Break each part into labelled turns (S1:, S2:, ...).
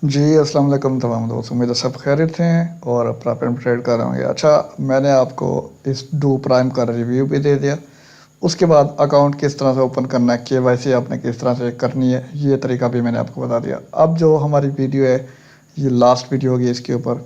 S1: जी, अस्सलाम वालेकुम तमाम दोस्त, उम्मीद है सब खैरियत से हैं और अपना पेमेंट ट्रेड कर रहे होंगे। अच्छा, मैंने आपको इस डू प्राइम का रिव्यू भी दे दिया। उसके बाद अकाउंट किस तरह से ओपन करना है, केवाईसी आपने किस तरह से करनी है, ये तरीका भी मैंने आपको बता दिया। अब जो हमारी वीडियो है, ये लास्ट वीडियो होगी इसके ऊपर,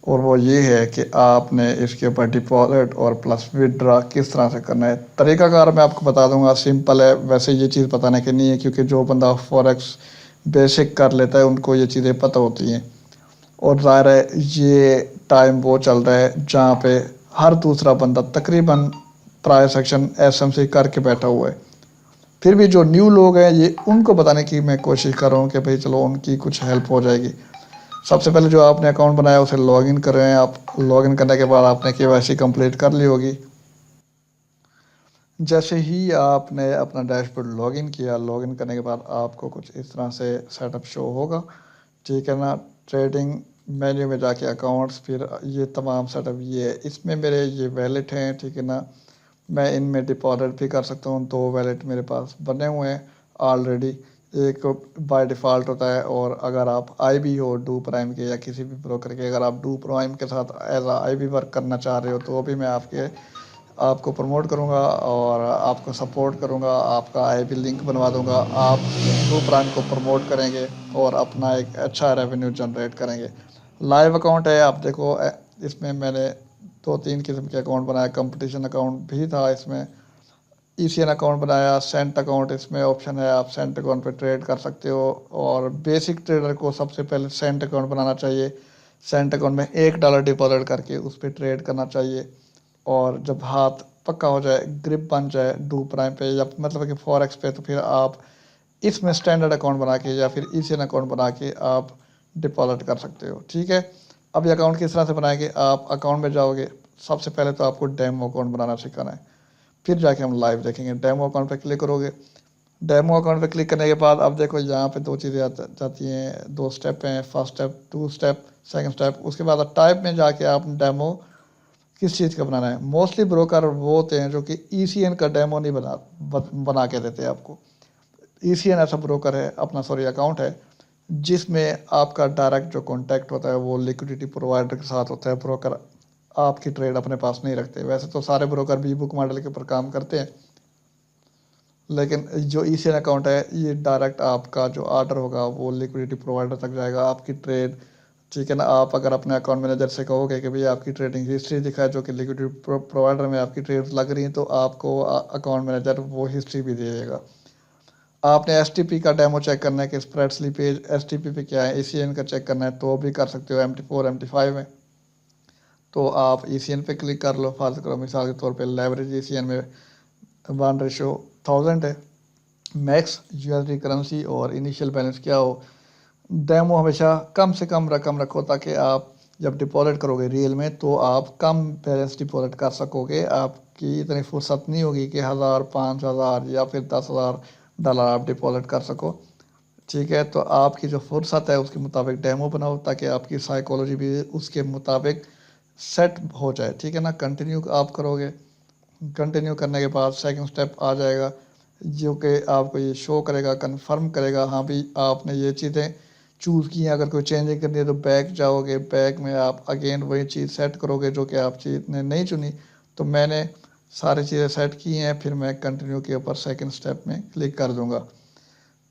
S1: और वो ये है कि आपने इसके ऊपर डिपॉजिट और प्लस विदड्रा किस तरह से करना है। तरीकाकार मैं आपको बता दूंगा, सिंपल है। वैसे ये चीज़ बताने की नहीं है, क्योंकि जो बंदा फॉरेक्स बेसिक कर लेता है उनको ये चीज़ें पता होती हैं। और ज़ाहिर है ये टाइम वो चल रहा है जहाँ पे हर दूसरा बंदा तकरीबन प्राइस सेक्शन एसएमसी करके बैठा हुआ है। फिर भी जो न्यू लोग हैं, ये उनको बताने की मैं कोशिश कर रहा हूँ कि भाई चलो उनकी कुछ हेल्प हो जाएगी। सबसे पहले जो आपने अकाउंट बनाया उसे लॉगिन कर रहे हैं आप। लॉगिन करने के बाद आपने केवाईसी कंप्लीट कर ली होगी। जैसे ही आपने अपना डैशबोर्ड लॉगिन किया, लॉगिन करने के बाद आपको कुछ इस तरह से सेटअप शो होगा, ठीक है ना। ट्रेडिंग मेन्यू में जाके अकाउंट्स, फिर ये तमाम सेटअप ये है। इसमें मेरे ये वैलेट हैं, ठीक है ना। मैं इनमें डिपॉजिट भी कर सकता हूँ। दो वैलेट मेरे पास बने हुए हैं ऑलरेडी। एक बाय डिफ़ॉल्ट होता है, और अगर आप आईबी हो डू प्राइम के या किसी भी ब्रोकर के, अगर आप डू प्राइम के साथ एज आ आईबी वर्क करना चाह रहे हो तो वो भी मैं आपको प्रमोट करूँगा और आपको सपोर्ट करूँगा। आपका आईबी लिंक बनवा दूँगा। आप डू प्राइम को प्रमोट करेंगे और अपना एक अच्छा रेवेन्यू जनरेट करेंगे। लाइव अकाउंट है, आप देखो। इसमें मैंने दो तीन किस्म के अकाउंट बनाया। कंपटीशन अकाउंट भी था इसमें, ईसीएन अकाउंट बनाया, सेंट अकाउंट इसमें ऑप्शन है, आप सेंट अकाउंट पे ट्रेड कर सकते हो। और बेसिक ट्रेडर को सबसे पहले सेंट अकाउंट बनाना चाहिए। सेंट अकाउंट में $1 डिपॉजिट करके उस पर ट्रेड करना चाहिए। और जब हाथ पक्का हो जाए, ग्रिप बन जाए डू प्राइम पे या मतलब कि फॉरेक्स पे, तो फिर आप इसमें स्टैंडर्ड अकाउंट बना के या फिर ईसीएन अकाउंट बना के आप डिपॉजिट कर सकते हो, ठीक है। अब ये अकाउंट किस तरह से बनाएंगे, आप अकाउंट में जाओगे। सबसे पहले तो आपको डेमो अकाउंट बनाना सिखाना है, फिर जाके हम लाइव देखेंगे। डेमो अकाउंट पे क्लिक करोगे। डेमो अकाउंट पे क्लिक करने के बाद अब देखो यहाँ पे दो चीज़ें जाती हैं, दो स्टेप हैं, first step, two step, second step. उसके बाद टाइप में जाके आप डेमो किस चीज़ का बनाना है। मोस्टली ब्रोकर वो होते हैं जो कि ईसीएन का डेमो नहीं बना के देते आपको। ईसीएन ऐसा ब्रोकर है, अपना सॉरी अकाउंट है, जिसमें आपका डायरेक्ट जो कॉन्टैक्ट होता है वो लिक्विडिटी प्रोवाइडर के साथ होता है। ब्रोकर आपकी ट्रेड अपने पास नहीं रखते। वैसे तो सारे ब्रोकर बी बुक मॉडल के ऊपर काम करते हैं, लेकिन जो ईसीएन अकाउंट है ये डायरेक्ट आपका जो ऑर्डर होगा वो लिक्विडिटी प्रोवाइडर तक जाएगा, आपकी ट्रेड, ठीक है ना। आप अगर अपने अकाउंट मैनेजर से कहोगे कि भैया आपकी ट्रेडिंग हिस्ट्री दिखाए जो कि लिक्विडिटी प्रोवाइडर में आपकी ट्रेड्स लग रही हैं, तो आपको अकाउंट मैनेजर वो हिस्ट्री भी देगा। आपने एसटीपी का डेमो चेक करना है कि स्प्रेड स्लीपेज एसटीपी पे क्या है, ईसीएन का चेक करना है तो भी कर सकते हो MT4 MT5 में। तो आप ईसीएन पे क्लिक कर लो। फर्ज करो मिसाल के तौर पे लेवरेज ईसीएन में 1:1000 है मैक्स यूएसडी करेंसी, और इनिशियल बैलेंस क्या हो। डेमो हमेशा कम से कम रकम रखो, ताकि आप जब डिपॉजिट करोगे रियल में तो आप कम बैलेंस डिपॉजिट कर सकोगे। आपकी इतनी फुर्सत नहीं होगी कि 1000 5000 या फिर $10,000 आप डिपॉजिट कर सको, ठीक है। तो आपकी जो फुर्सत है उसके मुताबिक डेमो बनाओ, ताकि आपकी साइकोलॉजी भी उसके मुताबिक सेट हो जाए, ठीक है ना। कंटिन्यू आप करोगे। कंटिन्यू करने के बाद सेकंड स्टेप आ जाएगा, जो कि आपको ये शो करेगा, कंफर्म करेगा, हाँ भी आपने ये चीज़ें चूज़ की हैं। अगर कोई चेंजिंग करनी है तो बैक जाओगे, बैक में आप अगेन वही चीज़ सेट करोगे जो कि आप चीज़ ने नहीं चुनी। तो मैंने सारी चीज़ें सेट की हैं, फिर मैं कंटिन्यू के ऊपर सेकंड स्टेप में क्लिक कर दूंगा।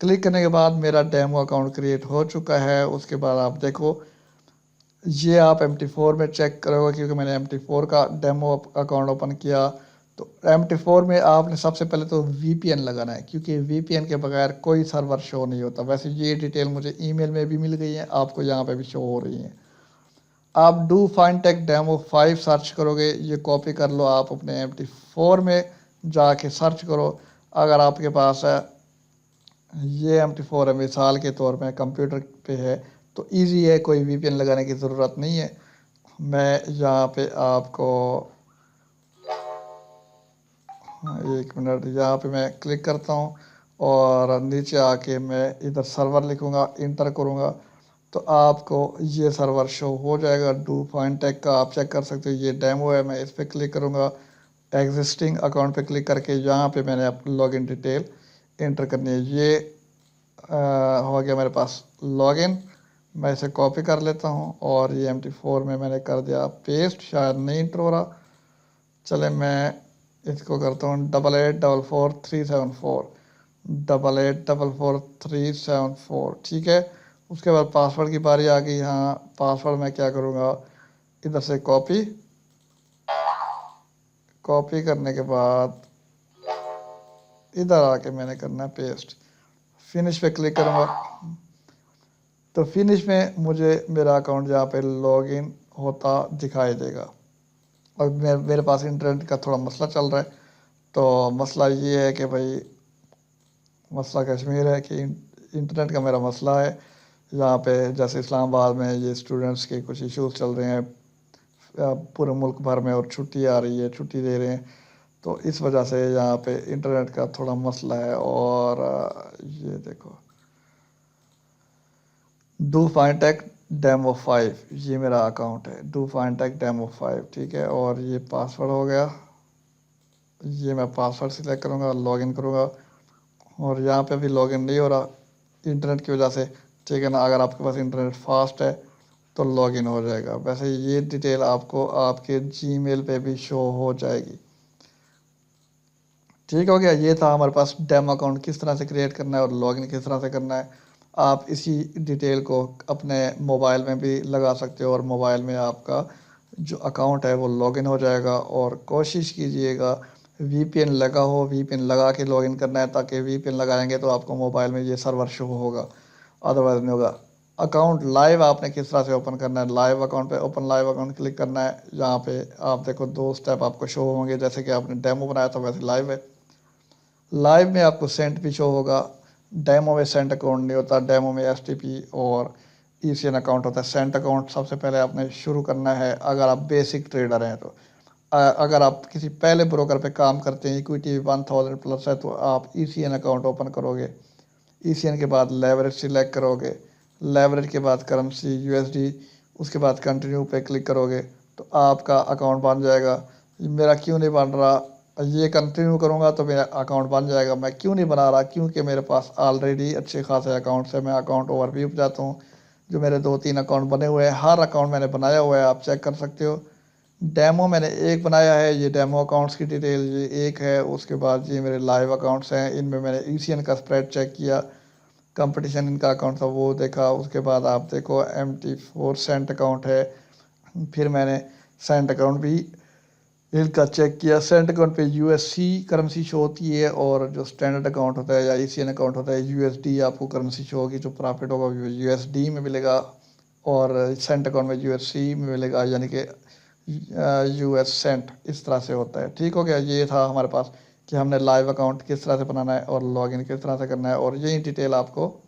S1: क्लिक करने के बाद मेरा डेमो अकाउंट क्रिएट हो चुका है। उसके बाद आप देखो, ये आप MT4 में चेक करोगे, क्योंकि मैंने MT4 का डेमो अकाउंट ओपन किया। तो MT4 में आपने सबसे पहले तो VPN लगाना है, क्योंकि VPN के बगैर कोई सर्वर शो नहीं होता। वैसे ये डिटेल मुझे ईमेल में भी मिल गई है, आपको यहाँ पे भी शो हो रही है। आप do fine tech demo 5 search करोगे, ये कॉपी कर लो, आप अपने MT4 में जाके सर्च करो। अगर आपके पास है ये MT4 है, मिसाल के तौर पे कंप्यूटर पे है, तो इजी है, कोई VPN लगाने की ज़रूरत नहीं है। मैं यहाँ पे आपको, एक मिनट, यहाँ पे मैं क्लिक करता हूँ और नीचे आके मैं इधर सर्वर लिखूँगा, इंटर करूँगा, तो आपको ये सर्वर शो हो जाएगा। डू फाइन टेक का आप चेक कर सकते हो, ये डेमो है। मैं इस पर क्लिक करूँगा, एग्जिस्टिंग अकाउंट पे क्लिक करके यहाँ पे मैंने अपनी लॉगिन डिटेल इंटर करनी है। ये हो गया मेरे पास लॉगिन। मैं इसे कॉपी कर लेता हूँ और ये MT4 में मैंने कर दिया पेस्ट, शायद नहीं इंटर हो रहा। चले मैं इसको करता हूँ 88444374, 88444374, ठीक है। उसके बाद पासवर्ड की बारी आ गई। यहाँ पासवर्ड मैं क्या करूँगा, इधर से कॉपी करने के बाद इधर आके मैंने करना है पेस्ट, फिनिश पे क्लिक करूँगा तो फिनिश में मुझे मेरा अकाउंट यहाँ पे लॉगिन होता दिखाई देगा। और मेरे पास इंटरनेट का थोड़ा मसला चल रहा है, तो मसला ये है कि भाई मसला कश्मीर है कि इंटरनेट का मेरा मसला है। यहाँ पे जैसे इस्लामाबाद में ये स्टूडेंट्स के कुछ इश्यूज चल रहे हैं पूरे मुल्क भर में, और छुट्टी आ रही है, छुट्टी दे रहे हैं, तो इस वजह से यहाँ पे इंटरनेट का थोड़ा मसला है। और ये देखो डू फाइन टेक डेमो 5, ये मेरा अकाउंट है डू फाइन टेक डेमो 5, ठीक है। और ये पासवर्ड हो गया, ये मैं पासवर्ड सिलेक्ट करूँगा, लॉगिन करूँगा, और यहाँ पे भी लॉगिन नहीं हो रहा इंटरनेट की वजह से, ठीक है ना। अगर आपके पास इंटरनेट फास्ट है तो लॉगिन हो जाएगा। वैसे ये डिटेल आपको आपके जीमेल पे भी शो हो जाएगी, ठीक हो गया। ये था हमारे पास डेमो अकाउंट किस तरह से क्रिएट करना है और लॉगिन किस तरह से करना है। आप इसी डिटेल को अपने मोबाइल में भी लगा सकते हो और मोबाइल में आपका जो अकाउंट है वो लॉगिन हो जाएगा। और कोशिश कीजिएगा VPN लगा हो, VPN लगा के लॉगिन करना है, ताकि VPN लगाएंगे तो आपको मोबाइल में ये सर्वर शो होगा, अदरवाइज नहीं होगा। अकाउंट लाइव आपने किस तरह से ओपन करना है, लाइव अकाउंट पे ओपन लाइव अकाउंट क्लिक करना है। यहाँ पे आप देखो 2 स्टेप आपको शो होंगे, जैसे कि आपने डेमो बनाया था वैसे लाइव है। लाइव में आपको सेंट भी शो होगा, डेमो में सेंट अकाउंट नहीं होता, डेमो में STP और ECN अकाउंट होता है। सेंट अकाउंट सबसे पहले आपने शुरू करना है अगर आप बेसिक ट्रेडर हैं तो। अगर आप किसी पहले ब्रोकर पे काम करते हैं, इक्विटी 1000 प्लस है, तो आप ECN अकाउंट ओपन करोगे। ECN के बाद लेवरेज सिलेक्ट करोगे, लेवरेज के बाद करेंसी USD, उसके बाद कंटिन्यू पे क्लिक करोगे तो आपका अकाउंट बन जाएगा। मेरा क्यों नहीं बन रहा, ये कंटिन्यू करूँगा तो मेरा अकाउंट बन जाएगा। मैं क्यों नहीं बना रहा, क्योंकि मेरे पास ऑलरेडी अच्छे खासे अकाउंट्स है। मैं अकाउंट ओवरव्यू पे जाता हूँ, जो मेरे 2-3 अकाउंट बने हुए हैं, हर अकाउंट मैंने बनाया हुआ है, आप चेक कर सकते हो। डेमो मैंने एक बनाया है, ये डेमो अकाउंट्स की डिटेल ये एक है। उसके बाद ये मेरे लाइव अकाउंट्स हैं, इनमें मैंने ECN का स्प्रेड चेक किया, कंपटीशन इनका अकाउंट था वो देखा। उसके बाद आप देखो MT4 सेंट अकाउंट है, फिर मैंने सेंट अकाउंट भी इनका चेक किया। सेंट अकाउंट पे USC करेंसी शो होती है, और जो स्टैंडर्ड अकाउंट होता है या ECN अकाउंट होता है USD आपको करेंसी शो होगी, जो प्रॉफिट होगा USD में मिलेगा, और सेंट अकाउंट में USC में मिलेगा, यानी कि US सेंट, इस तरह से होता है, ठीक हो गया। ये था हमारे पास कि हमने लाइव अकाउंट किस तरह से बनाना है और लॉगिन किस तरह से करना है, और यही डिटेल आपको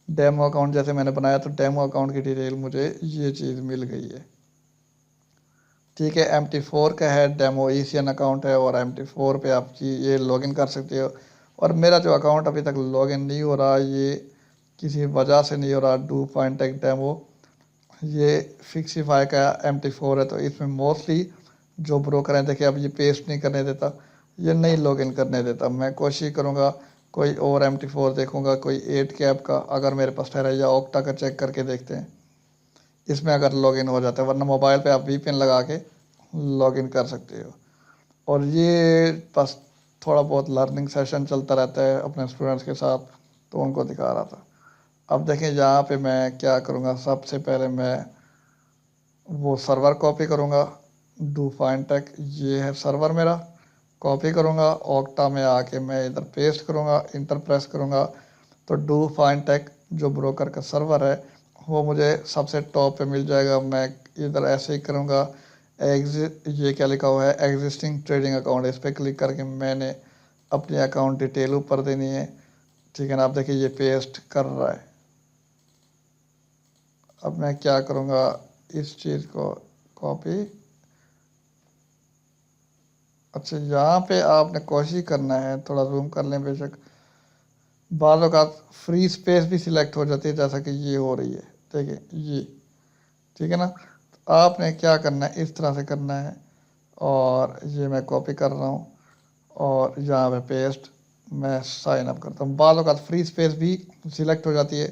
S1: डेमो अकाउंट जैसे मैंने बनाया तो डेमो अकाउंट की डिटेल मुझे ये चीज़ मिल गई है, ठीक है। MT4 का है डेमो ECN अकाउंट है, और MT4 पे आप ये लॉगिन कर सकते हो। और मेरा जो अकाउंट अभी तक लॉगिन नहीं हो रहा, ये किसी वजह से नहीं हो रहा, डू फाइन टेक डेमो, ये फिक्सीफाई का MT4 है, तो इसमें मोस्टली जो ब्रोकर हैं, देखिए अब ये पेस्ट नहीं करने देता, ये नहीं लॉगिन करने देता। मैं कोशिश करूँगा कोई और MT4 देखूँगा, कोई 8 कैप का अगर मेरे पास ठहरा, या ऑक्टा का चेक करके देखते हैं इसमें अगर लॉगिन हो जाता है, वरना मोबाइल पे आप VPN लगा के लॉगिन कर सकते हो। और ये बस थोड़ा बहुत लर्निंग सेशन चलता रहता है अपने स्टूडेंट्स के साथ, तो उनको दिखा रहा था। अब देखें यहाँ पे मैं क्या करूँगा, सबसे पहले मैं वो सर्वर कॉपी करूँगा, डू फाइन टेक, ये है सर्वर मेरा, कॉपी करूँगा, ऑक्टा में आके मैं इधर पेस्ट करूँगा, इंटर प्रेस करूँगा, तो डू फाइन टेक जो ब्रोकर का सर्वर है वो मुझे सबसे टॉप पे मिल जाएगा। मैं इधर ऐसे ही करूँगा, एग्जिट, ये क्या लिखा हुआ है, एग्जिस्टिंग ट्रेडिंग अकाउंट, इस पर क्लिक करके मैंने अपनी अकाउंट डिटेल ऊपर देनी है, ठीक है ना। आप देखिए ये पेस्ट कर रहा है। अब मैं क्या करूँगा, इस चीज़ को कॉपी, अच्छा यहाँ पे आपने कोशिश करना है, थोड़ा जूम कर लें, बेशक बालों का फ्री स्पेस भी सिलेक्ट हो जाती है, जैसा कि ये हो रही है, देखिए ये, ठीक है ना। तो आपने क्या करना है, इस तरह से करना है, और ये मैं कॉपी कर रहा हूँ और यहाँ पे पेस्ट, मैं साइन अप करता हूँ। बालों का फ्री स्पेस भी सिलेक्ट हो जाती है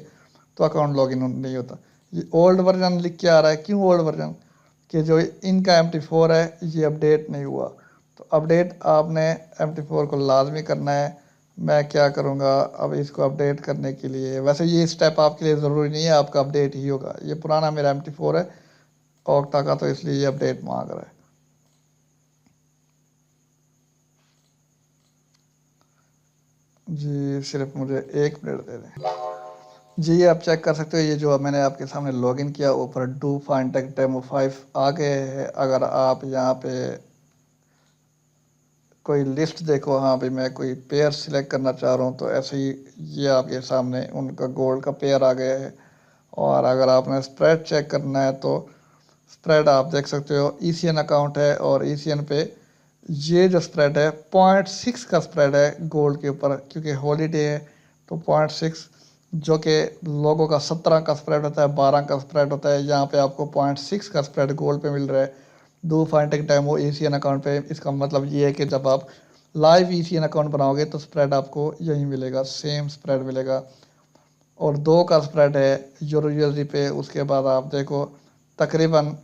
S1: तो अकाउंट लॉगिन नहीं होता। ये ओल्ड वर्जन लिख के आ रहा है। क्यों ओल्ड वर्जन? कि जो इनका MT4 है ये अपडेट नहीं हुआ। तो अपडेट आपने MT4 को लाजमी करना है। मैं क्या करूँगा अब इसको अपडेट करने के लिए, वैसे ये स्टेप आपके लिए ज़रूरी नहीं है, आपका अपडेट ही होगा। ये पुराना मेरा MT4 है ऑक्टा का, तो इसलिए ये अपडेट मांग रहा है। जी सिर्फ मुझे 1 मिनट दे दें। जी आप चेक कर सकते हो, ये जो मैंने आपके सामने लॉगिन किया ऊपर डू फाइंड टेक डेमो 5 आ गए हैं। अगर आप यहाँ पे कोई लिस्ट देखो, हाँ भाई मैं कोई पेयर सिलेक्ट करना चाह रहा हूँ, तो ऐसे ही ये आपके सामने उनका गोल्ड का पेयर आ गया है। और अगर आपने स्प्रेड चेक करना है तो स्प्रेड आप देख सकते हो, ECN अकाउंट है और ECN पे ये जो स्प्रेड है 0.6 का स्प्रेड है गोल्ड के ऊपर, क्योंकि हॉलीडे है तो 0.6, जो कि लोगों का 17 का स्प्रेड होता है, 12 का स्प्रेड होता है। यहाँ पे आपको 0.6 का स्प्रेड गोल्ड पे मिल रहा है डू फाइंटेक डेमो ECN अकाउंट पे। इसका मतलब ये है कि जब आप लाइव ECN अकाउंट बनाओगे तो स्प्रेड आपको यही मिलेगा, सेम स्प्रेड मिलेगा। और 2 का स्प्रेड है यूरो USD पे। उसके बाद आप देखो तकरीबन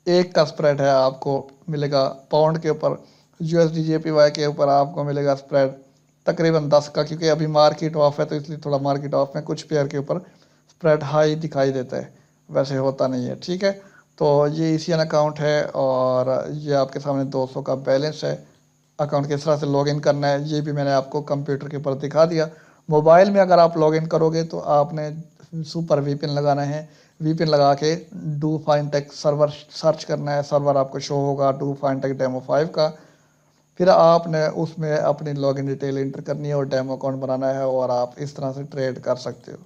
S1: 1 का स्प्रेड है आपको मिलेगा पाउंड के ऊपर, USD JPY के ऊपर आपको मिलेगा स्प्रेड तकरीबन 10 का, क्योंकि अभी मार्केट ऑफ है तो इसलिए थोड़ा मार्केट ऑफ में कुछ पेयर के ऊपर स्प्रेड हाई दिखाई देता है, वैसे होता नहीं है। ठीक है, तो ये ECN अकाउंट है और ये आपके सामने 200 का बैलेंस है। अकाउंट किस तरह से लॉगिन करना है ये भी मैंने आपको कंप्यूटर के ऊपर दिखा दिया। मोबाइल में अगर आप लॉगिन करोगे तो आपने सुपर VPN लगाना है। VPN लगा के डू फाइंटेक सर्वर सर्च करना है, सर्वर आपको शो होगा डू फाइंटेक डेमो 5 का। फिर आपने उसमें अपनी लॉगिन डिटेल इंटर करनी है और डेमो अकाउंट बनाना है और आप इस तरह से ट्रेड कर सकते हो।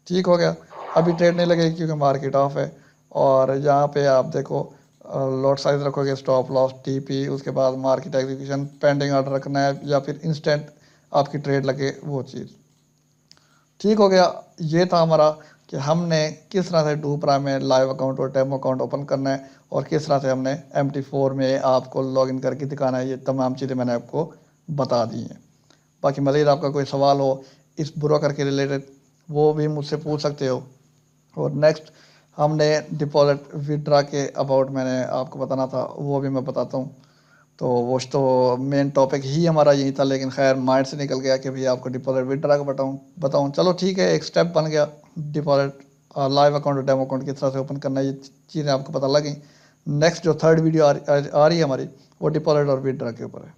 S1: ठीक हो गया। अभी ट्रेड नहीं लगेगी क्योंकि मार्केट ऑफ है। और यहाँ पे आप देखो लॉट साइज रखोगे, स्टॉप लॉस, TP, उसके बाद मार्केट एग्जीक्यूशन, पेंडिंग ऑर्डर रखना है या फिर इंस्टेंट आपकी ट्रेड लगे वो चीज़। ठीक हो गया। ये था हमारा कि हमने किस तरह से डू प्राइम में लाइव अकाउंट और डेमो अकाउंट ओपन करना है और किस तरह से हमने MT4 में आपको लॉगिन करके दिखाना है। ये तमाम चीज़ें मैंने आपको बता दी हैं। बाकी मज़ीद आपका कोई सवाल हो इस ब्रोकर के रिलेटेड वो भी मुझसे पूछ सकते हो। और नेक्स्ट हमने डिपॉजिट विड्रा के अबाउट मैंने आपको बताना था, वो भी मैं बताता हूँ। तो वो तो मेन टॉपिक ही हमारा यही था, लेकिन खैर माइंड से निकल गया कि भैया आपको डिपॉजिट विड्रा का बताऊँ। चलो ठीक है, एक स्टेप बन गया। डिपॉजिट लाइव अकाउंट और डेमो अकाउंट किस तरह से ओपन करना है ये चीज़ें आपको पता लगी। नेक्स्ट जो थर्ड वीडियो आ रही है हमारी, वो डिपॉजिट और विड्रा के ऊपर है।